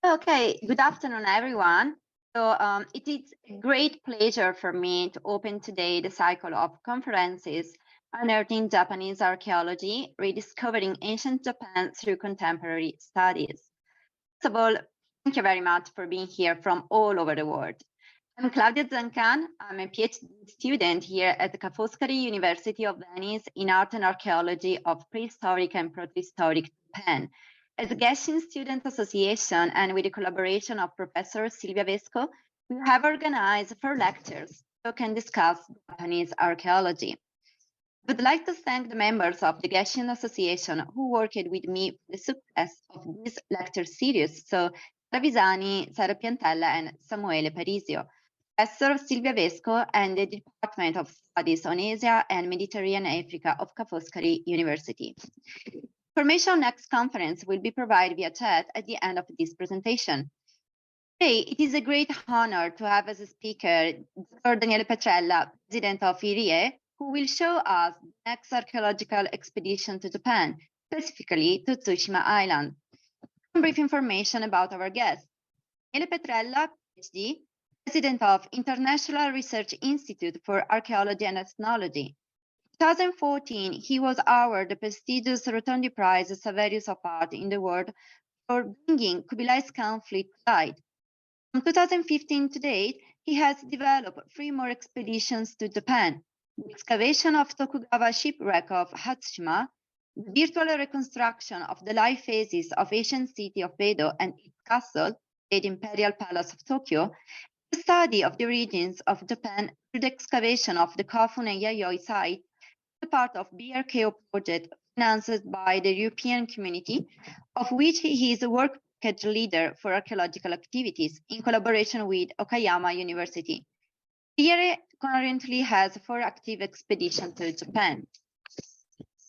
Okay, good afternoon, everyone. It is a great pleasure for me to open today the cycle of conferences unearthing Japanese archaeology, rediscovering ancient Japan through contemporary studies. First of all, thank you very much for being here from all over the world. I'm Claudia Zancan. I'm a PhD student here at the Foscari University of Venice in Art and Archaeology of Prehistoric and Protohistoric Japan. As a Gesshin Student Association and with the collaboration of Professor Silvia Vesco, we have organized 4 lectures so can discuss Japanese archaeology. I would like to thank the members of the Gesshin Association who worked with me for the success of this lecture series, so Travisani, Sara Piantella, and Samuele Parisio, Professor Silvia Vesco, and the Department of Studies on Asia and Mediterranean Africa of Ca' Foscari University. Information on next conference will be provided via chat at the end of this presentation. Today, it is a great honor to have as a speaker Dr. Daniele Petrella, President of IRIAE, who will show us the next archaeological expedition to Japan, specifically to Tsushima Island. Some brief information about our guest. Daniele Petrella, PhD, President of International Research Institute for Archaeology and Ethnology. In 2014, he was awarded the prestigious Rotondi Prize Saverius of Art in the world for bringing Kubilai's conflict to light. From 2015 to date, he has developed 3 more expeditions to Japan: the excavation of Tokugawa shipwreck of Hatsushima, the virtual reconstruction of the life phases of ancient city of Edo and its castle, the Imperial Palace of Tokyo, the study of the origins of Japan through the excavation of the Kofun and Yayoi site, the part of BRKO project financed by the European Community, of which he is a work package leader for archaeological activities in collaboration with Okayama University. IRIAE currently has 4 active expeditions to Japan.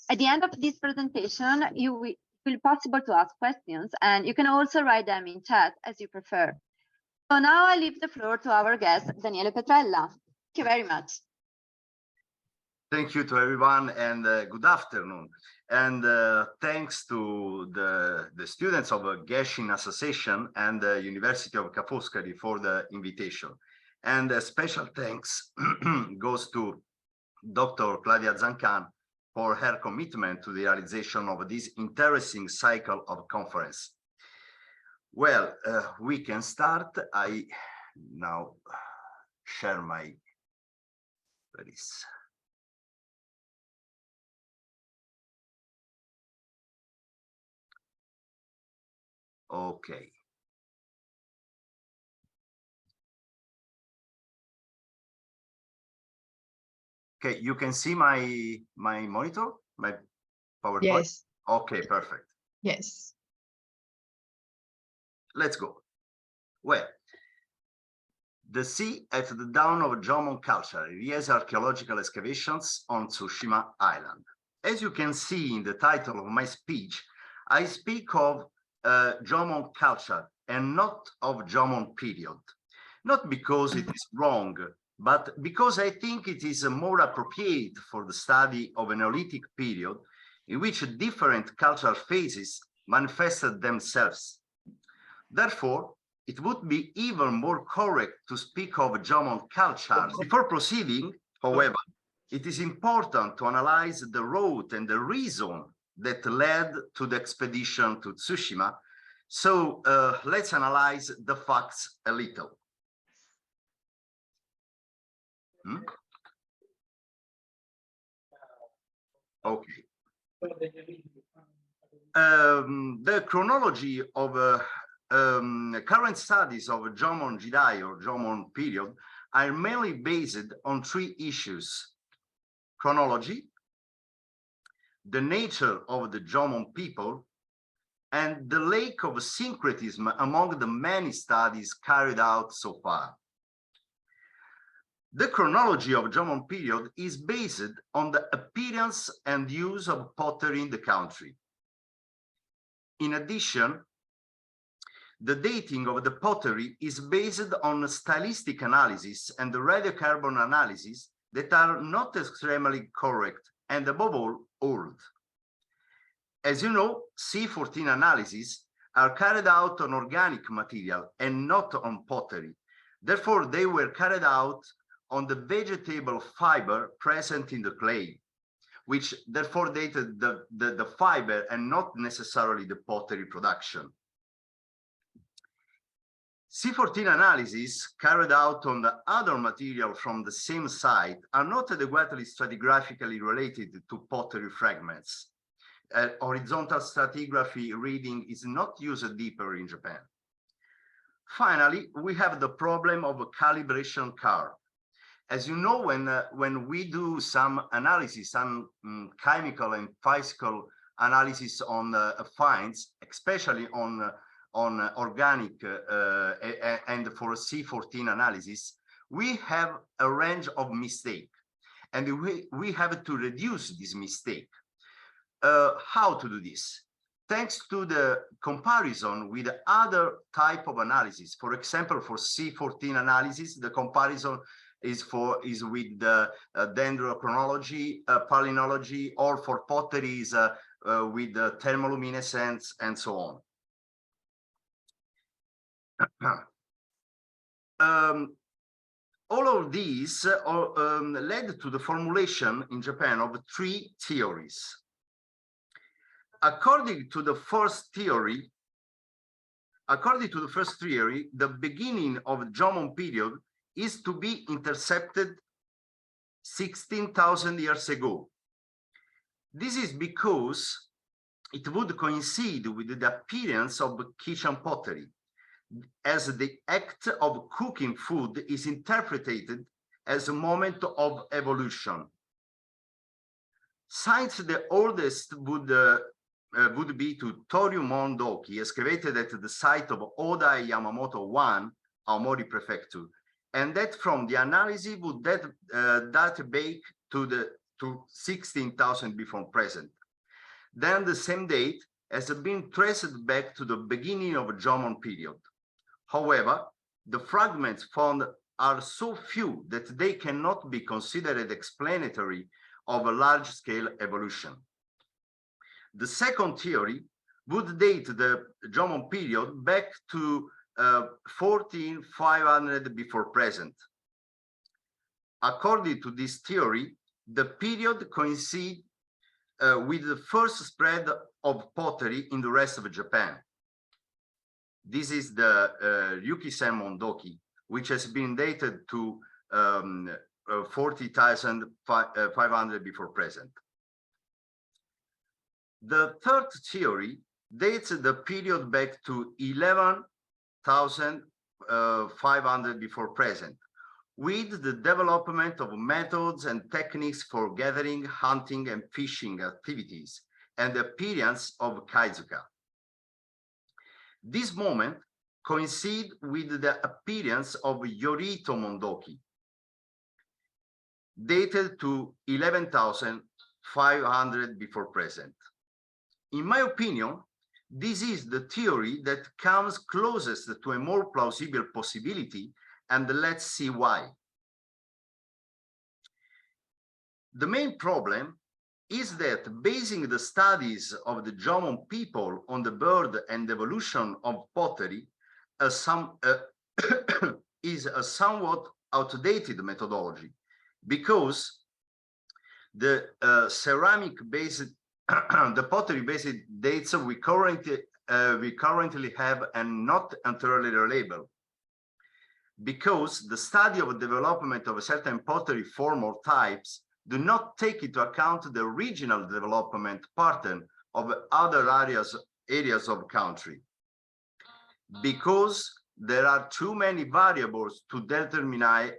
At the end of this presentation, it will be possible to ask questions, and you can also write them in chat as you prefer. So now I leave the floor to our guest, Daniele Petrella. Thank you very much. Thank you to everyone, and good afternoon. And thanks to the students of the Gesshin Association and the University of Ca' Foscari for the invitation. And a special thanks goes to Dr. Claudia Zancan for her commitment to the realization of this interesting cycle of conference. Well, we can start. I now share my place. Okay. Okay, you can see my monitor, my PowerPoint? Yes. Okay, perfect. Yes. Let's go. Well, the sea at the dawn of Jōmon culture, IRIAE's archaeological excavations on Tsushima Island. As you can see in the title of my speech, I speak of Jōmon culture and not of Jōmon period. Not because it is wrong, but because I think it is more appropriate for the study of a Neolithic period in which different cultural phases manifested themselves. Therefore, it would be even more correct to speak of Jōmon culture. Before proceeding, however, it is important to analyze the route and the reason that led to the expedition to Tsushima. So let's analyze the facts a little. Okay. The chronology of current studies of Jōmon Jidai or Jōmon period are mainly based on 3 issues: chronology, the nature of the Jōmon people, and the lack of syncretism among the many studies carried out so far. The chronology of Jōmon period is based on the appearance and use of pottery in the country. In addition, the dating of the pottery is based on stylistic analysis and the radiocarbon analysis that are not extremely correct and above all old. As you know, C14 analyses are carried out on organic material and not on pottery. Therefore, they were carried out on the vegetable fiber present in the clay, which therefore dated the fiber and not necessarily the pottery production. C14 analyses carried out on the other material from the same site are not adequately stratigraphically related to pottery fragments. Horizontal stratigraphy reading is not used deeper in Japan. Finally, we have the problem of a calibration curve. As you know, when we do some analysis, some chemical and physical analysis on finds, especially on organic and for C14 analysis, we have a range of mistake, and we have to reduce this mistake. How to do this? Thanks to the comparison with other type of analysis. For example, for C14 analysis, the comparison is with the dendrochronology, palynology, or for pottery is with the thermoluminescence and so on. All of these led to the formulation in Japan of 3 theories. According to the first theory, the beginning of Jōmon period is to be intercepted 16,000 years ago. This is because it would coincide with the appearance of kitchen pottery, as the act of cooking food is interpreted as a moment of evolution. Since the oldest would be to Toriumon Doki, excavated at the site of Oda Yamamoto 1, Aomori Prefecture, and that from the analysis would date back to 16,000 before present. Then the same date has been traced back to the beginning of Jōmon period. However, the fragments found are so few that they cannot be considered explanatory of a large-scale evolution. The second theory would date the Jōmon period back to 14,500 before present. According to this theory, the period coincides with the first spread of pottery in the rest of Japan. This is the Ryukisen Mondoki, which has been dated to 40,500 before present. The third theory dates the period back to 11,500 before present, with the development of methods and techniques for gathering, hunting, and fishing activities, and the appearance of KAIZUKA. This moment coincides with the appearance of Yorito Mondoki, dated to 11,500 before present. In my opinion, this is the theory that comes closest to a more plausible possibility, and let's see why. The main problem is that basing the studies of the Jōmon people on the birth and evolution of pottery is a somewhat outdated methodology, because the ceramic-based, the pottery-based dates we currently have are not entirely reliable, because the study of the development of a certain pottery form or types do not take into account the regional development pattern of other areas of country, because there are too many variables to determine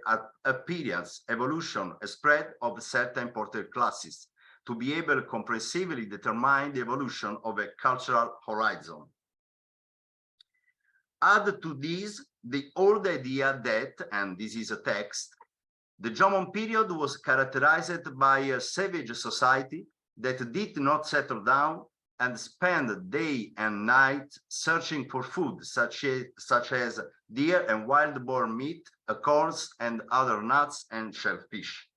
appearance, evolution, and spread of certain pottery classes to be able to comprehensively determine the evolution of a cultural horizon. Add to this the old idea that, and this is a text, the Jōmon period was characterized by a savage society that did not settle down and spend day and night searching for food, such as deer and wild boar meat, acorns, and other nuts and shellfish.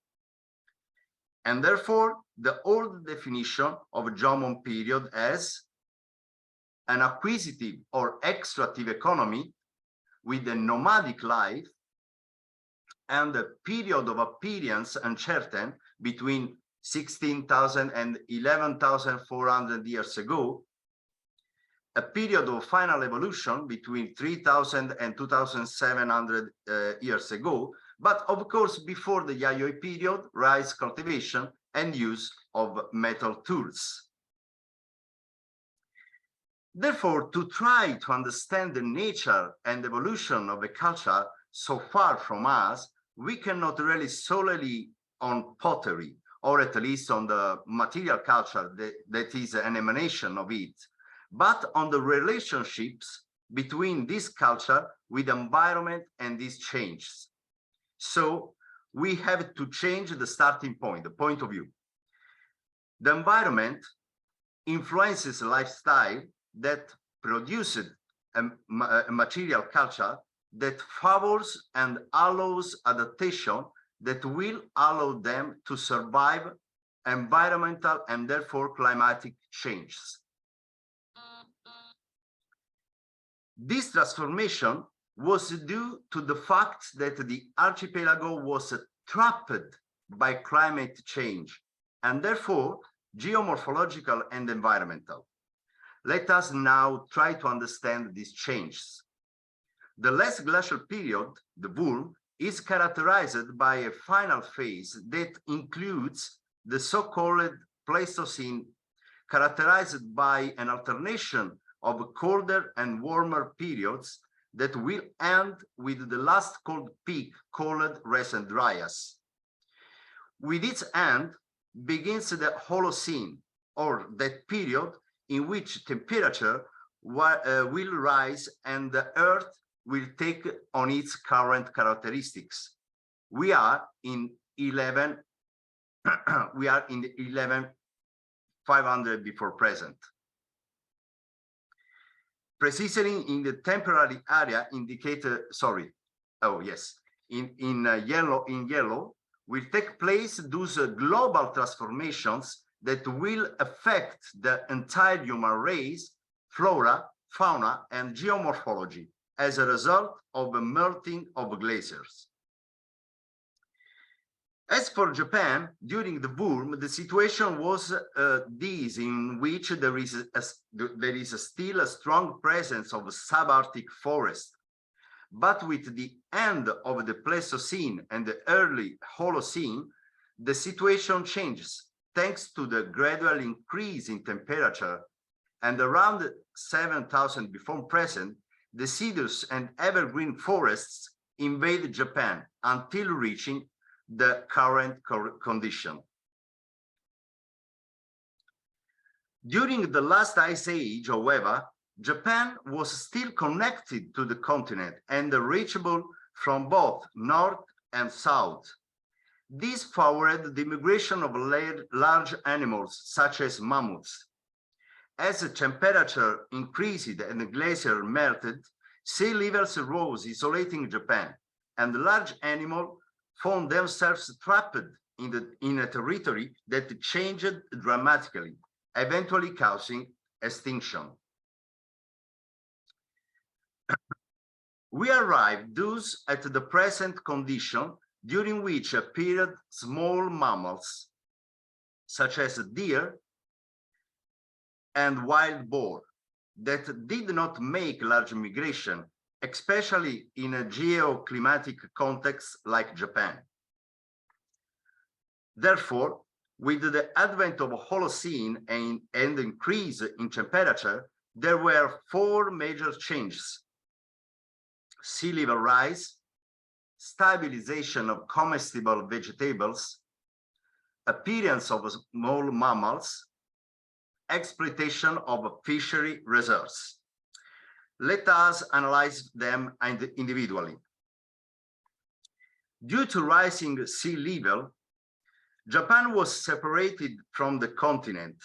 And therefore, the old definition of Jōmon period as an acquisitive or extractive economy with a nomadic life, and a period of appearance uncertain between 16,000 and 11,400 years ago, a period of final evolution between 3,000 and 2,700 years ago, but of course before the Yayoi period, rice cultivation and use of metal tools. Therefore, to try to understand the nature and evolution of a culture so far from us, we cannot rely solely on pottery, or at least on the material culture that is an emanation of it, but on the relationships between this culture with environment and these changes. So we have to change the starting point, the point of view. The environment influences lifestyle that produces a material culture that favors and allows adaptation that will allow them to survive environmental and therefore climatic changes. This transformation was due to the fact that the archipelago was trapped by climate change and therefore geomorphological and environmental. Let us now try to understand these changes. The last glacial period, the Wurm, is characterized by a final phase that includes the so-called Pleistocene, characterized by an alternation of colder and warmer periods that will end with the last cold peak called recent Dryas. With its end begins the Holocene, or that period in which temperature will rise and the Earth will take on its current characteristics. We are in the 11,500 before present. Precisely in the temporary area indicated, in yellow will take place those global transformations that will affect the entire human race, flora, fauna, and geomorphology as a result of the melting of glaciers. As for Japan, during the Wurm, the situation was this, in which there is still a strong presence of subarctic forest. But with the end of the Pleistocene and the early Holocene, the situation changes thanks to the gradual increase in temperature, and around 7,000 before present, deciduous and evergreen forests invade Japan until reaching the current condition. During the last ice age, however, Japan was still connected to the continent and reachable from both north and south. This favored the migration of large animals such as mammoths. As the temperature increased and the glacier melted, sea levels rose, isolating Japan, and large animals found themselves trapped in a territory that changed dramatically, eventually causing extinction. We arrived thus at the present condition, during which appeared small mammals, such as deer and wild boar, that did not make large migration, especially in a geoclimatic context like Japan. Therefore, with the advent of Holocene and increase in temperature, there were 4 major changes: sea level rise, stabilization of comestible vegetables, appearance of small mammals, exploitation of fishery reserves. Let us analyze them individually. Due to rising sea level, Japan was separated from the continent,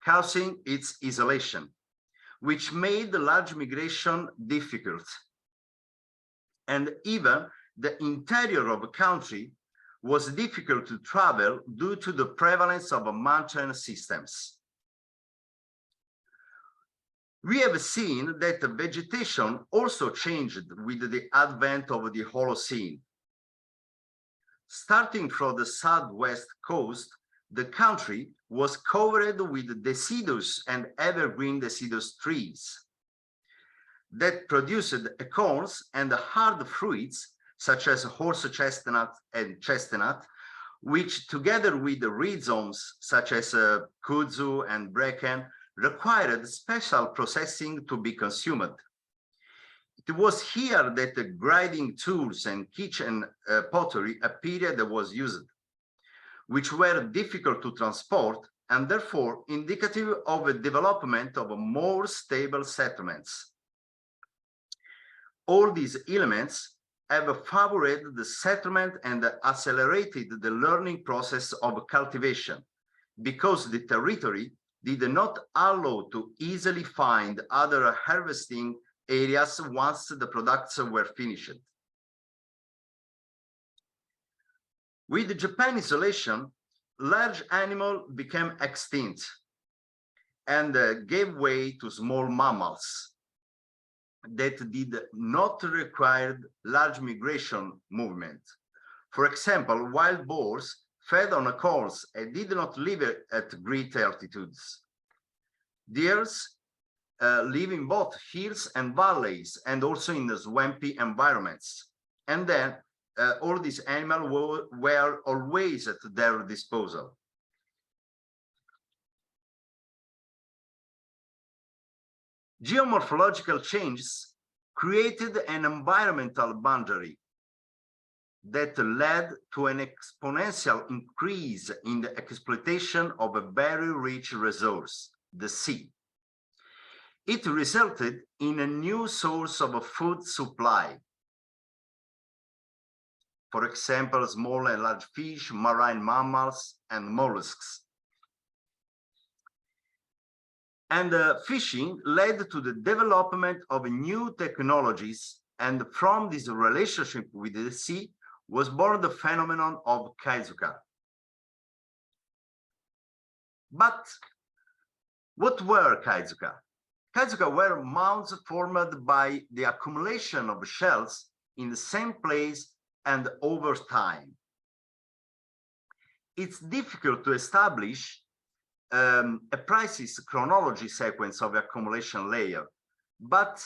causing its isolation, which made the large migration difficult. And even the interior of the country was difficult to travel due to the prevalence of mountain systems. We have seen that the vegetation also changed with the advent of the Holocene. Starting from the southwest coast, the country was covered with deciduous and evergreen deciduous trees that produced acorns and hard fruits such as horse chestnut and chestnut, which together with the rhizomes such as kudzu and bracken required special processing to be consumed. It was here that the grinding tools and kitchen pottery appeared that was used, which were difficult to transport and therefore indicative of a development of more stable settlements. All these elements have favored the settlement and accelerated the learning process of cultivation, because the territory did not allow to easily find other harvesting areas once the products were finished. With Japan isolation, large animals became extinct and gave way to small mammals that did not require large migration movement. For example, wild boars fed on acorns and did not live at great altitudes. Deers live in both hills and valleys and also in the swampy environments. And then all these animals were always at their disposal. Geomorphological changes created an environmental boundary that led to an exponential increase in the exploitation of a very rich resource, the sea. It resulted in a new source of food supply. For example, small and large fish, marine mammals, and mollusks. And fishing led to the development of new technologies, and from this relationship with the sea was born the phenomenon of KAIZUKA. But what were KAIZUKA? KAIZUKA were mounds formed by the accumulation of shells in the same place and over time. It's difficult to establish a precise chronology sequence of the accumulation layer, but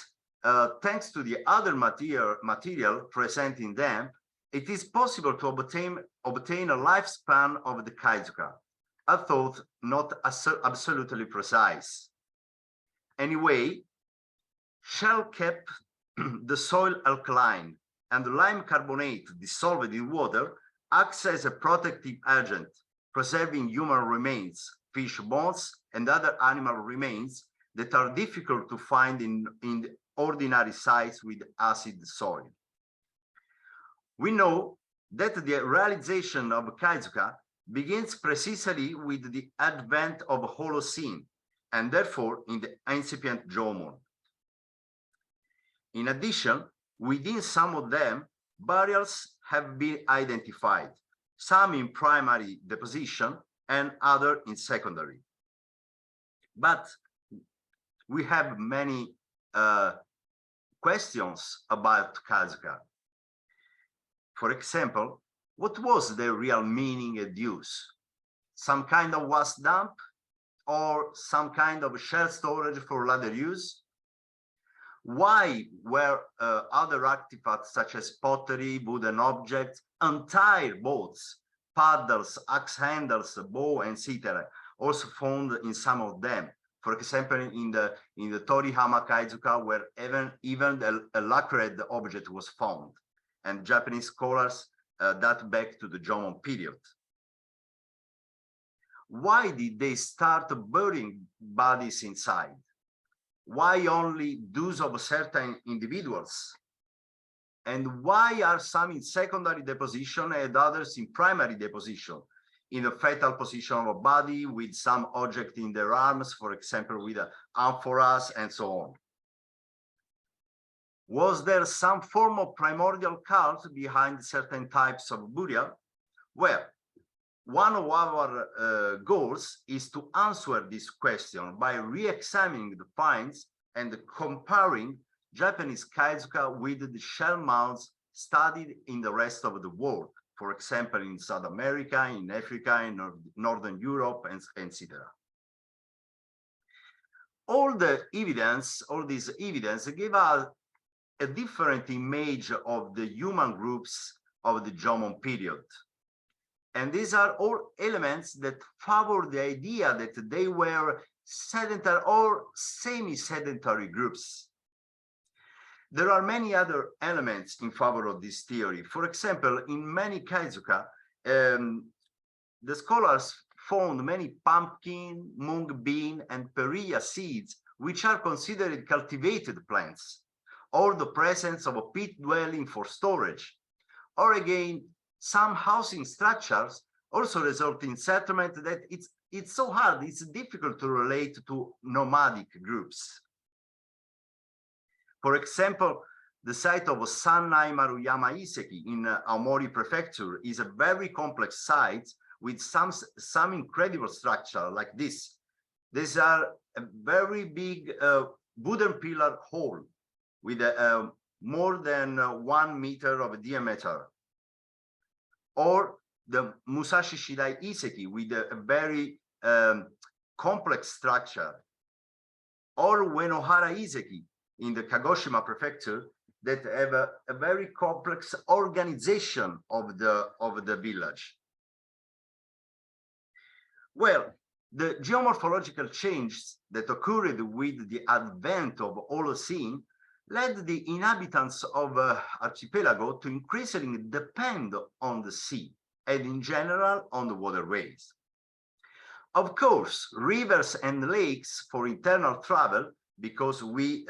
thanks to the other material present in them, it is possible to obtain a lifespan of the KAIZUKA, although not absolutely precise. Anyway, shell kept the soil alkaline, and lime carbonate dissolved in water acts as a protective agent, preserving human remains, fish bones, and other animal remains that are difficult to find in ordinary sites with acid soil. We know that the realization of KAIZUKA begins precisely with the advent of Holocene, and therefore in the incipient Jōmon. In addition, within some of them, burials have been identified, some in primary deposition and other in secondary. But we have many questions about KAIZUKA. For example, what was the real meaning and use? Some kind of waste dump or some kind of shell storage for later use? Why were other artifacts such as pottery, wooden objects, entire boats, paddles, axe handles, bow, and etc. also found in some of them? For example, in the Torihama KAIZUKA, where even a lacquered object was found, and Japanese scholars date back to the Jōmon period. Why did they start burying bodies inside? Why only those of certain individuals? And why are some in secondary deposition and others in primary deposition, in the fetal position of a body with some object in their arms, for example, with amphoras and so on? Was there some form of primordial cult behind certain types of burial? Well, one of our goals is to answer this question by re-examining the finds and comparing Japanese KAIZUKA with the shell mounds studied in the rest of the world, for example, in South America, in Africa, in Northern Europe, and etc. All this evidence gave us a different image of the human groups of the Jōmon period. And these are all elements that favor the idea that they were sedentary or semi-sedentary groups. There are many other elements in favor of this theory. For example, in many KAIZUKA, the scholars found many pumpkin, mung bean, and perilla seeds, which are considered cultivated plants, or the presence of a pit dwelling for storage, or again, some housing structures also result in settlement that it's so hard, it's difficult to relate to nomadic groups. For example, the site of Sannai Maruyama Iseki in Aomori Prefecture is a very complex site with some incredible structure like this. These are a very big wooden pillar hole with more than 1 meter of diameter. Or the Musashi Shidai Iseki with a very complex structure. Or Uenohara Iseki in the Kagoshima prefecture that have a very complex organization of the village. Well, the geomorphological changes that occurred with the advent of Holocene led the inhabitants of archipelago to increasingly depend on the sea and in general on the waterways. Of course, rivers and lakes for internal travel, because we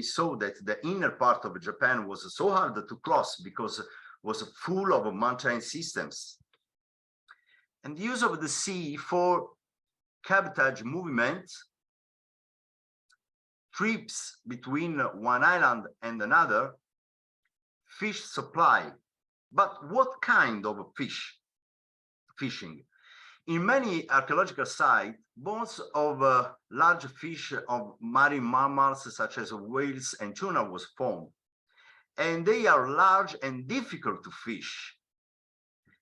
saw that the inner part of Japan was so hard to cross because it was full of mountain systems. And the use of the sea for cabotage movements, trips between one island and another, fish supply. But what kind of fishing? In many archaeological sites, bones of large fish of marine mammals such as whales and tuna was found. And they are large and difficult to fish.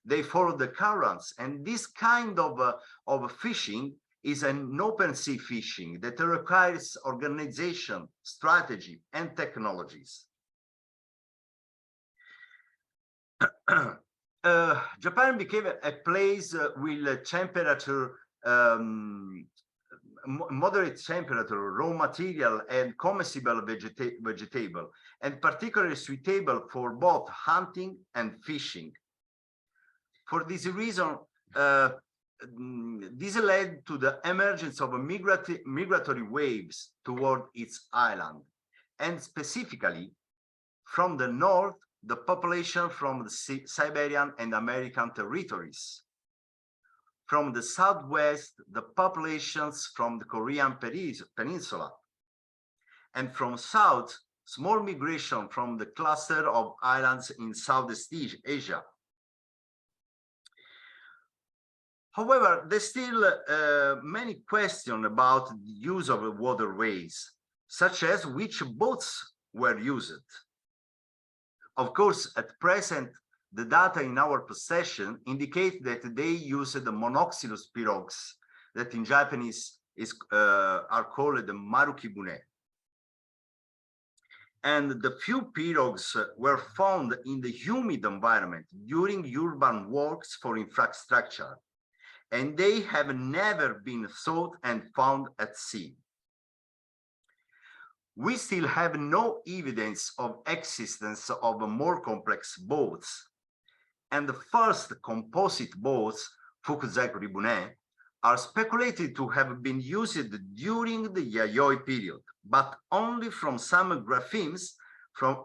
They follow the currents, and this kind of fishing is an open sea fishing that requires organization, strategy, and technologies. Japan became a place with temperature, moderate temperature, raw material, and comestible vegetable, and particularly suitable for both hunting and fishing. For this reason, this led to the emergence of migratory waves toward its island, and specifically from the north, the population from the Siberian and American territories. From the southwest, the populations from the Korean peninsula. And from south, small migration from the cluster of islands in Southeast Asia. However, there's still many questions about the use of waterways, such as which boats were used. Of course, at present, the data in our possession indicate that they used the monoxylus pirogues, that in Japanese are called the marukibune. And the few pirogues were found in the humid environment during urban works for infrastructure, and they have never been sought and found at sea. We still have no evidence of existence of more complex boats, and the first composite boats, Fukuzaku Ribune, are speculated to have been used during the Yayoi period, but only from some graphemes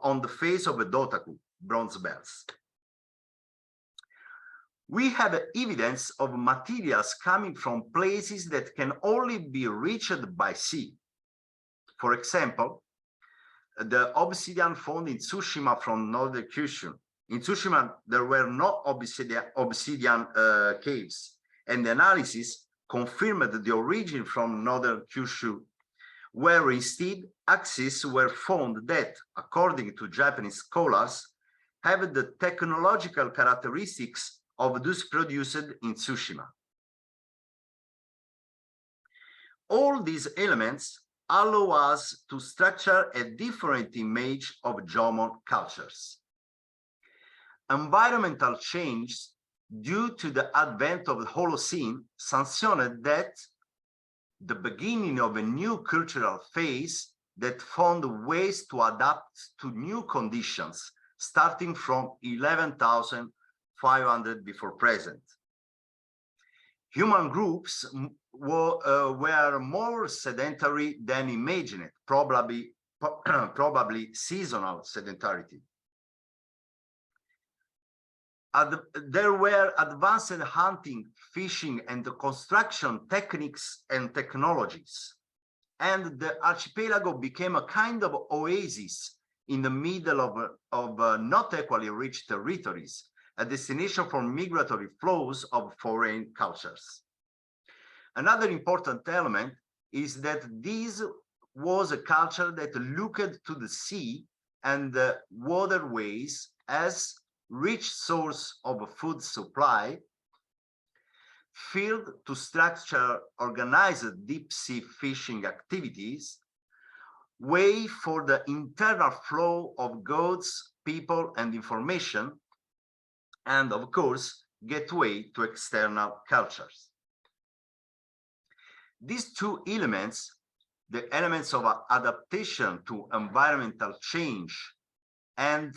on the face of a dotaku, bronze bells. We have evidence of materials coming from places that can only be reached by sea. For example, the obsidian found in Tsushima from northern Kyushu. In Tsushima, there were no obsidian caves, and the analysis confirmed the origin from northern Kyushu, where instead axes were found that, according to Japanese scholars, have the technological characteristics of those produced in Tsushima. All these elements allow us to structure a different image of Jōmon cultures. Environmental change due to the advent of the Holocene sanctioned that the beginning of a new cultural phase that found ways to adapt to new conditions starting from 11,500 before present. Human groups were more sedentary than imagined, probably seasonal sedentarity. There were advanced hunting, fishing, and construction techniques and technologies, and the archipelago became a kind of oasis in the middle of not equally rich territories, a destination for migratory flows of foreign cultures. Another important element is that this was a culture that looked to the sea and the waterways as rich source of food supply, field to structure organized deep sea fishing activities, way for the internal flow of goods, people, and information, and of course, gateway to external cultures. These two elements, the elements of adaptation to environmental change and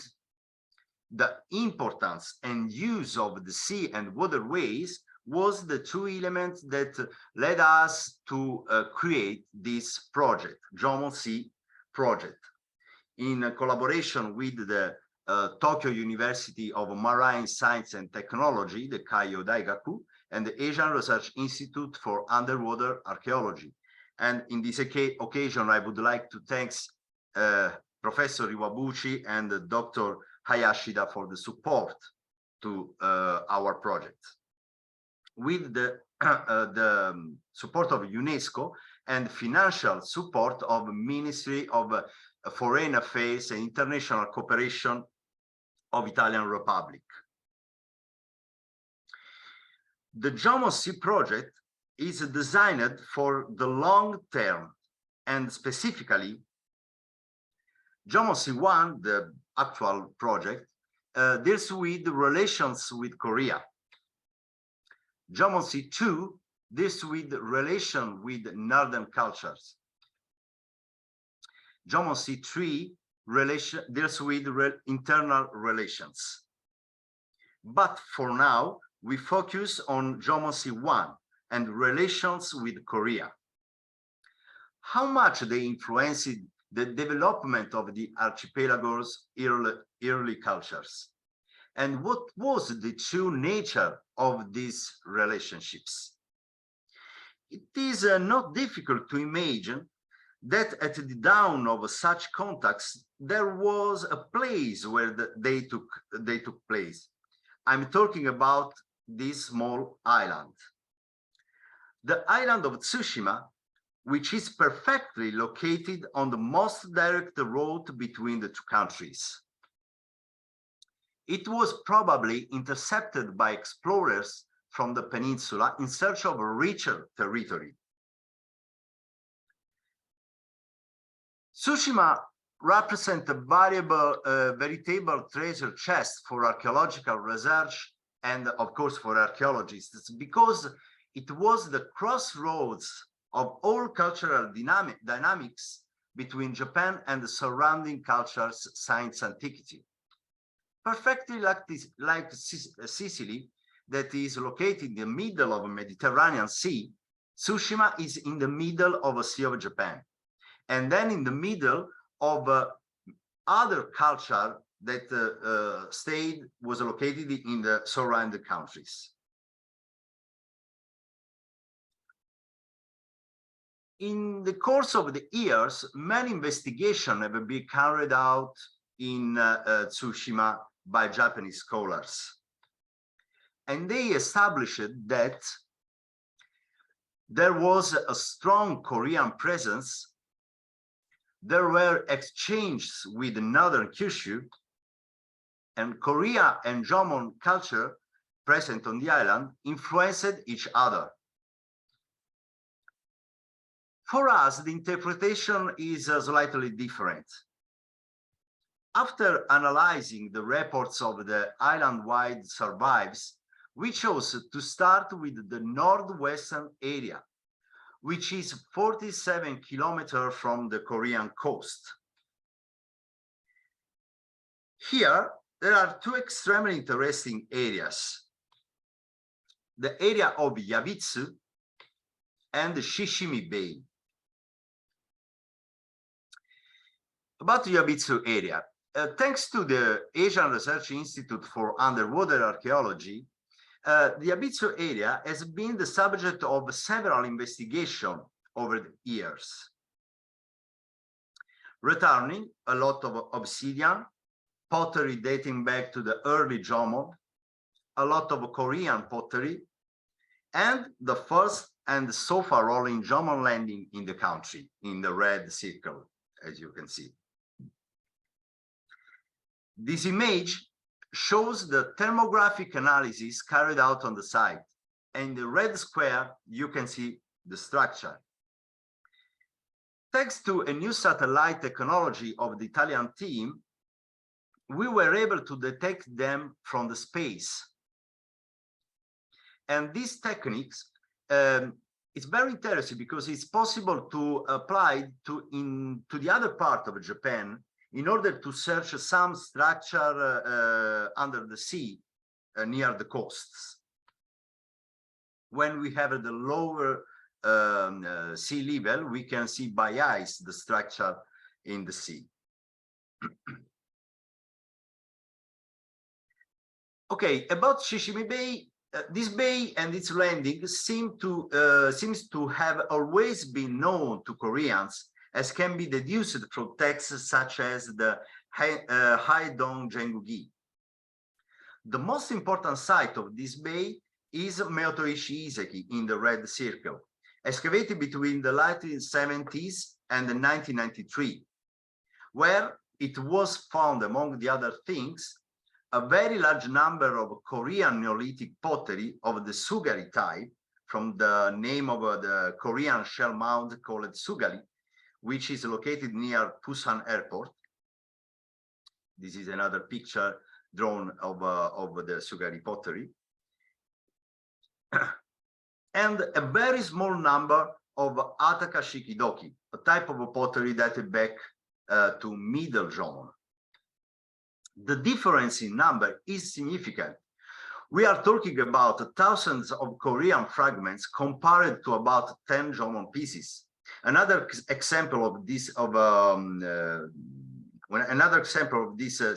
the importance and use of the sea and waterways, was the two elements that led us to create this project, Jōmon Sea project, in collaboration with the Tokyo University of Marine Science and Technology, the Keio Daigaku, and the Asian Research Institute for Underwater Archaeology. And in this occasion, I would like to thank Professor Iwabuchi and Dr. Hayashida for the support to our project. With the support of UNESCO and financial support of Ministry of Foreign Affairs and International Cooperation of Italian Republic. The Jōmon Sea project is designed for the long term, and specifically Jōmon Sea 1, the actual project, deals with relations with Korea. Jōmon Sea 2 deals with relation with northern cultures. Jōmon Sea 3 deals with internal relations. But for now, we focus on Jōmon Sea 1 and relations with Korea. How much they influenced the development of the archipelago's early cultures? And what was the true nature of these relationships? It is not difficult to imagine that at the dawn of such contacts, there was a place where they took place. I'm talking about this small island. The island of Tsushima, which is perfectly located on the most direct road between the two countries. It was probably intercepted by explorers from the peninsula in search of a richer territory. Tsushima represents a veritable treasure chest for archaeological research and, of course, for archaeologists, because it was the crossroads of all cultural dynamics between Japan and the surrounding cultures since antiquity. Perfectly like Sicily, that is located in the middle of a Mediterranean Sea, Tsushima is in the middle of a Sea of Japan, and then in the middle of other culture that was located in the surrounding countries. In the course of the years, many investigations have been carried out in Tsushima by Japanese scholars. And they established that there was a strong Korean presence there were exchanges with northern Kyushu, and Korea and Jōmon culture present on the island influenced each other. For us, the interpretation is slightly different. After analyzing the reports of the island-wide survives, we chose to start with the northwestern area, which is 47 kilometers from the Korean coast. Here, there are two extremely interesting areas: the area of Yabitsu and the Shishimi Bay. About the Yabitsu area, thanks to the Asian Research Institute for Underwater Archaeology, the Yabitsu area has been the subject of several investigations over the years, returning a lot of obsidian, pottery dating back to the early Jōmon, a lot of Korean pottery, and the first and so far rolling Jōmon landing in the country, in the red circle, as you can see. This image shows the thermographic analysis carried out on the site. And in the red square, you can see the structure. Thanks to a new satellite technology of the Italian team, we were able to detect them from the space. And these techniques, it's very interesting because it's possible to apply to the other part of Japan in order to search some structure under the sea near the coasts. When we have the lower sea level, we can see by eyes the structure in the sea. Okay, about Shishimi Bay, this bay and its landing seems to have always been known to Koreans, as can be deduced from texts such as the Haedong Jengugi. The most important site of this bay is Meotoishi Iseki in the red circle, excavated between the late 70s and 1993, where it was found, among the other things, a very large number of Korean Neolithic pottery of the Sugari type, from the name of the Korean shell mound called Sugali, which is located near Busan Airport. This is another picture drawn of the Sugari pottery. And a very small number of Ataka Shikidoki, a type of pottery dated back to Middle Jōmon. The difference in number is significant. We are talking about thousands of Korean fragments compared to about 10 Jōmon pieces. Another example of this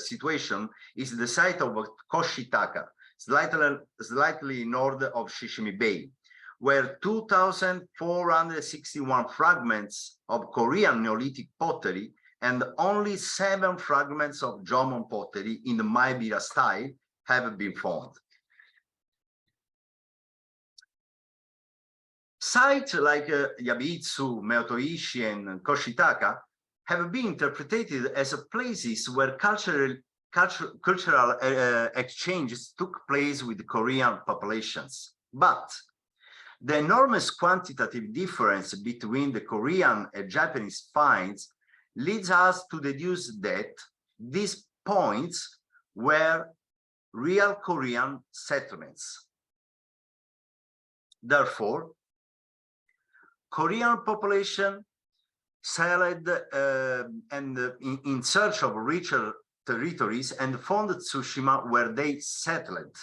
situation is the site of Koshitaka, slightly north of Shishimi Bay, where 2,461 fragments of Korean Neolithic pottery and only 7 fragments of Jōmon pottery in the Maebira style have been found. Sites like Yabitsu, Meotoishi, and Koshitaka have been interpreted as places where cultural exchanges took place with Korean populations. But the enormous quantitative difference between the Korean and Japanese finds leads us to deduce that these points were real Korean settlements. Therefore, Korean population sailed in search of richer territories and found Tsushima, where they settled.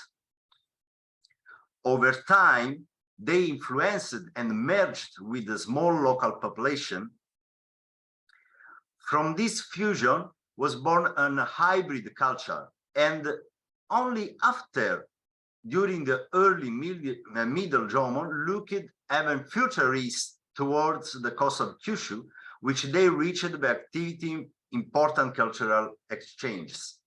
Over time, they influenced and merged with the small local population. From this fusion was born a hybrid culture, and only after, during the early Middle Jōmon, looked even further east towards the coast of Kyushu, which they reached by activity important cultural exchanges.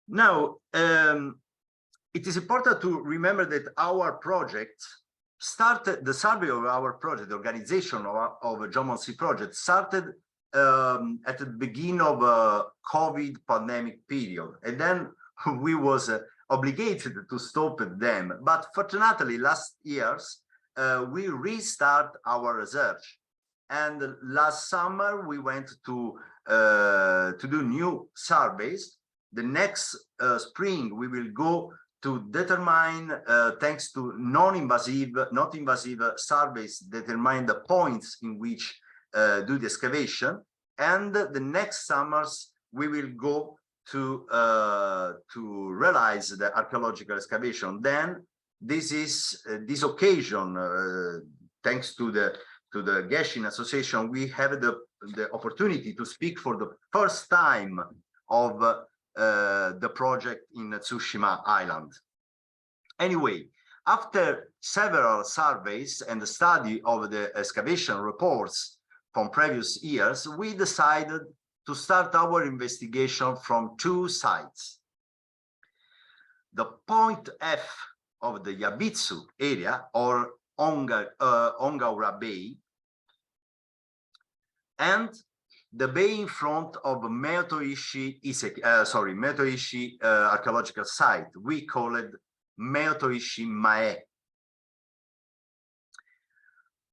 Now, it is important to remember that our project started the survey of our project, the organization of a Jōmon Sea project started at the beginning of a COVID pandemic period, and then we was obligated to stop them. But fortunately, last years we restart our research, and last summer we went to do new surveys. The next spring we will go to determine, thanks to not invasive surveys, determine the points in which do the excavation. And the next summers we will go to realize the archaeological excavation. Then this is this occasion, thanks to the Gesshin Association, we have the opportunity to speak for the first time of the project in Tsushima Island. Anyway, after several surveys and the study of the excavation reports from previous years, we decided to start our investigation from two sites. The point F of the YABITSU area, or ONGAURA Bay, and the bay in front of Meotoishi archaeological site. We call it Meotoishi Mae.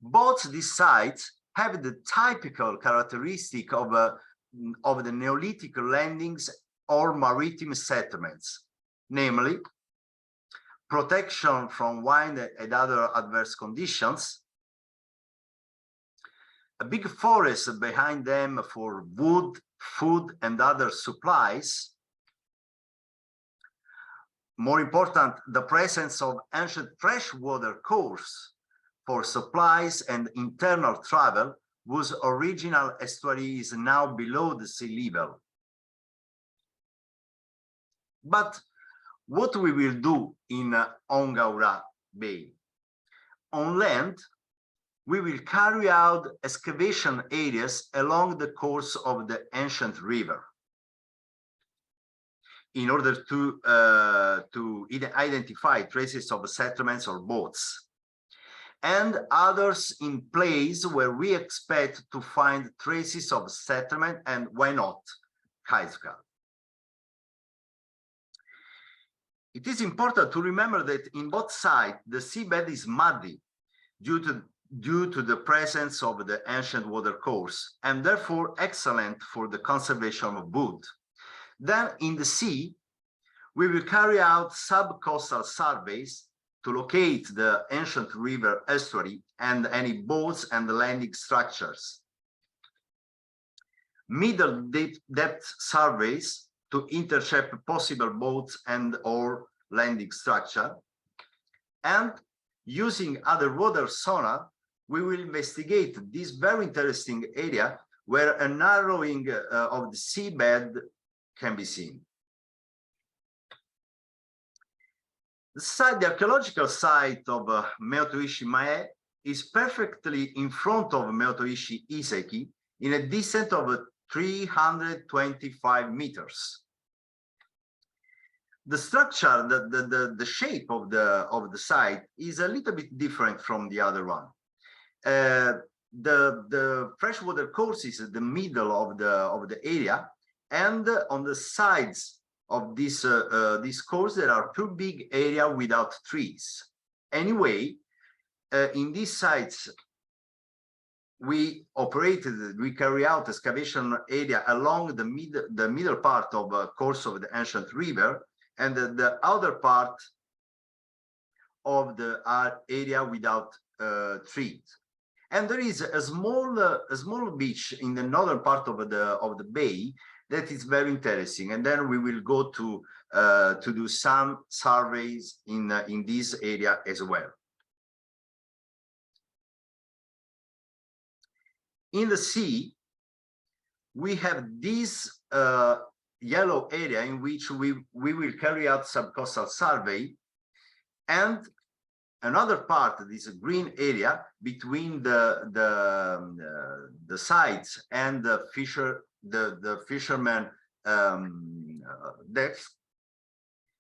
Both these sites have the typical characteristic of the Neolithic landings or maritime settlements, namely protection from wind and other adverse conditions, a big forest behind them for wood, food, and other supplies. More important, the presence of ancient freshwater course for supplies and internal travel, whose original estuary is now below the sea level. But what we will do in ONGAURA Bay? On land, we will carry out excavation areas along the course of the ancient river in order to identify traces of settlements or boats, and others in place where we expect to find traces of settlement, and why not, KAIZUKA. It is important to remember that in both sides, the seabed is muddy due to the presence of the ancient water course, and therefore excellent for the conservation of wood. Then in the sea, we will carry out subcoastal surveys to locate the ancient river estuary and any boats and landing structures. Middle depth surveys to intercept possible boats and or landing structure. And using underwater sonar, we will investigate this very interesting area where a narrowing of the seabed can be seen. The archaeological site of Meotoishi Mae is perfectly in front of Meotoishi Iseki in a descent of 325 meters. The structure, the shape of the site is a little bit different from the other one. The freshwater course is at the middle of the area, and on the sides of this course there are two big areas without trees. Anyway, in these sites we carry out excavation area along the middle part of the course of the ancient river, and the other part of the area without trees. And there is a small beach in the northern part of the bay that is very interesting. And then we will go to do some surveys in this area as well. In the sea, we have this yellow area in which we will carry out subcoastal survey, and another part, this green area between the sites and the fisherman decks,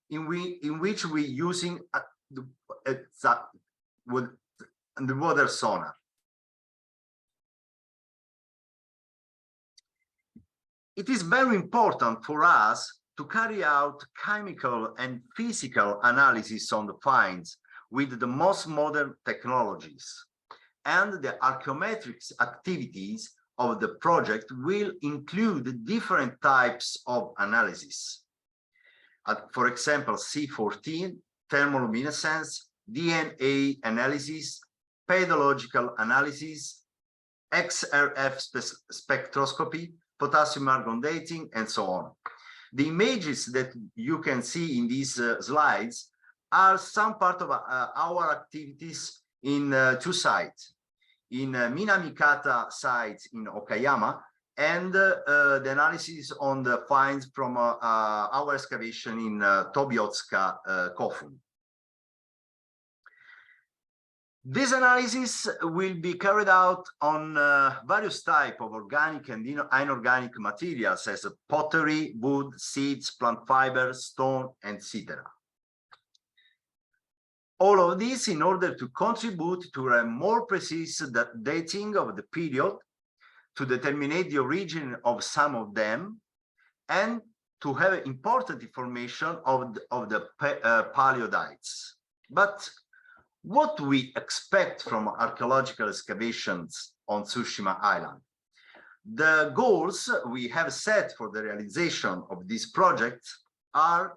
in which we using underwater sonar. It is very important for us to carry out chemical and physical analysis on the finds with the most modern technologies. And the archaeometrics activities of the project will include different types of analysis. For example, C14, thermoluminescence, DNA analysis, pedological analysis, XRF spectroscopy, potassium argon dating, and so on. The images that you can see in these slides are some part of our activities in two sites, in Minamikata site in Okayama, and the analysis on the finds from our excavation in Tobiotsuka, Kofun. This analysis will be carried out on various types of organic and inorganic materials as pottery, wood, seeds, plant fibers, stone, etc. All of this in order to contribute to a more precise dating of the period, to determine the origin of some of them, and to have important information of the paleodites. But what do we expect from archaeological excavations on Tsushima Island? The goals we have set for the realization of this project are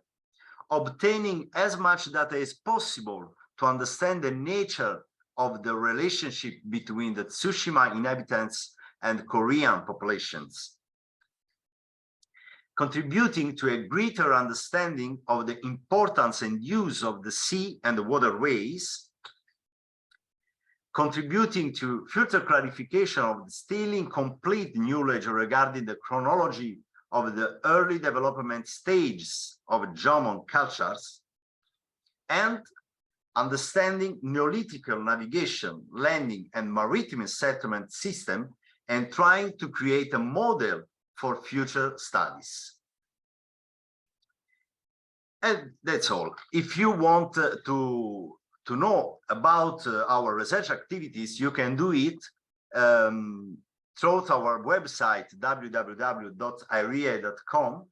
obtaining as much data as possible to understand the nature of the relationship between the Tsushima inhabitants and Korean populations, contributing to a greater understanding of the importance and use of the sea and the waterways, contributing to further clarification of the still incomplete knowledge regarding the chronology of the early development stages of Jōmon cultures, and understanding Neolithical navigation, landing, and maritime settlement system, and trying to create a model for future studies. And that's all. If you want to know about our research activities, you can do it through our website, www.iriae.com.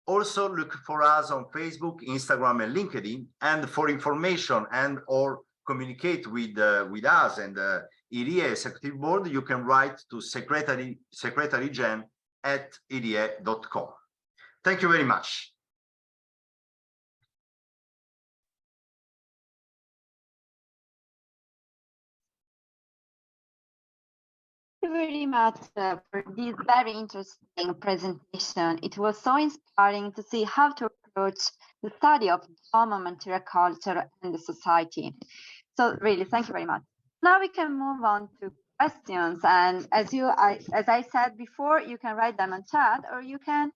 Also look for us on Facebook, Instagram, and LinkedIn. And for information and or communicate with us and the IRIAE Executive Board, you can write to secretary.gen@iriae.com. Thank you very much. Thank you very much for this very interesting presentation. It was so inspiring to see how to approach the study of Jōmon material culture and the society. So really, thank you very much. Now we can move on to questions. And as I said before, you can write them on chat, or you can